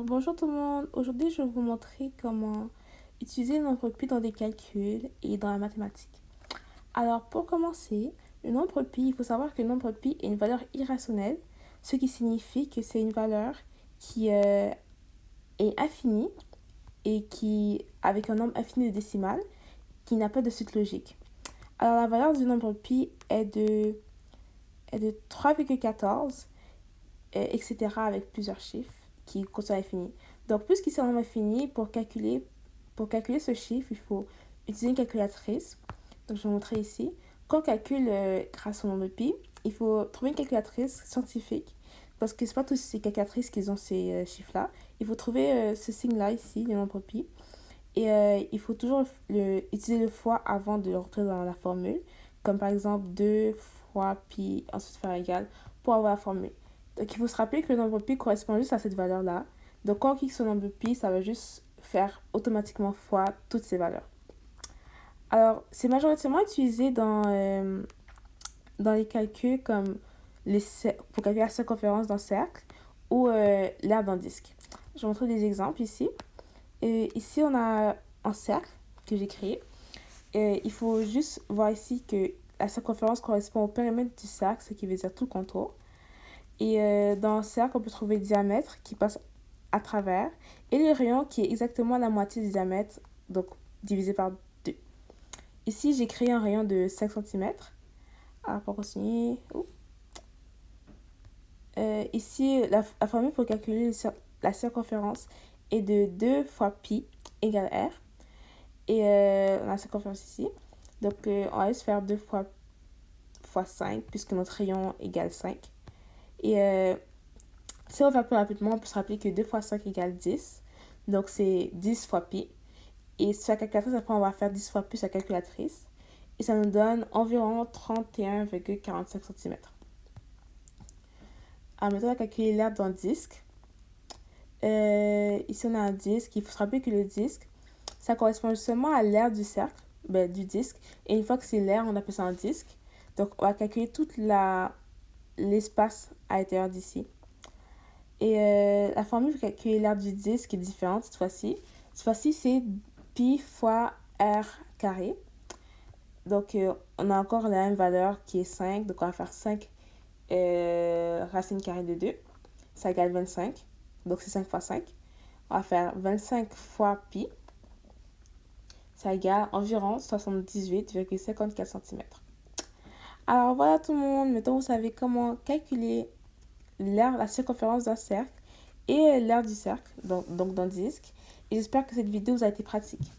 Bonjour tout le monde. Aujourd'hui, je vais vous montrer comment utiliser le nombre pi dans des calculs et dans la mathématique. Alors, pour commencer, le nombre pi, il faut savoir que le nombre pi est une valeur irrationnelle, ce qui signifie que c'est une valeur qui est infinie et qui, avec un nombre infini de décimales, qui n'a pas de suite logique. Alors, la valeur du nombre pi est de 3,14, etc. avec plusieurs chiffres qui continuent à l'infini. Donc, puisqu'il c'est un nombre infini, pour calculer ce chiffre, il faut utiliser une calculatrice. Donc, je vais vous montrer ici. Quand on calcule grâce au nombre pi, il faut trouver une calculatrice scientifique parce que ce n'est pas toutes ces calculatrices qui ont ces chiffres-là. Il faut trouver ce signe-là ici, le nombre pi. Et il faut toujours utiliser le fois avant de le rentrer dans la formule. Comme par exemple 2 fois pi, ensuite faire égal pour avoir la formule. Donc il faut se rappeler que le nombre pi correspond juste à cette valeur-là. Donc quand on clique sur le nombre pi, ça va juste faire automatiquement fois toutes ces valeurs. Alors c'est majoritairement utilisé dans les calculs comme pour calculer la circonférence d'un cercle ou l'aire d'un disque. Je vais vous montrer des exemples ici. Et ici, on a un cercle que j'ai créé. Et il faut juste voir ici que la circonférence correspond au périmètre du cercle, ce qui veut dire tout le contour. Et dans le cercle, on peut trouver le diamètre qui passe à travers et le rayon qui est exactement la moitié du diamètre, donc divisé par 2. Ici, j'ai créé un rayon de 5 cm. Alors, pour continuer, ici, la formule pour calculer la circonférence est de 2 fois pi égale r. Et on a la circonférence ici. Donc, on va juste faire 2 fois 5, puisque notre rayon égale 5. Et si on va plus rapidement, on peut se rappeler que 2 fois 5 égale 10. Donc, c'est 10 fois pi. Et sur la calculatrice, après, on va faire 10 fois pi sur la calculatrice. Et ça nous donne environ 31,45 cm. Alors, maintenant, on va calculer l'aire d'un disque. Ici, on a un disque. Il faut se rappeler que le disque, ça correspond justement à l'aire du cercle, du disque. Et une fois que c'est l'aire, on appelle ça un disque. Donc, on va calculer tout l'espace à l'intérieur d'ici. Et la formule pour calculer l'aire du disque est différente cette fois-ci. Cette fois-ci, c'est pi fois r carré. Donc, on a encore la même valeur qui est 5. Donc, on va faire 5 racine carrée de 2. Ça égale 25. Donc, c'est 5 fois 5. On va faire 25 fois pi. Ça égale environ 78,54 cm. Alors, voilà tout le monde. Maintenant, vous savez comment calculer la circonférence d'un cercle et l'aire du cercle, donc d'un disque. Et j'espère que cette vidéo vous a été pratique.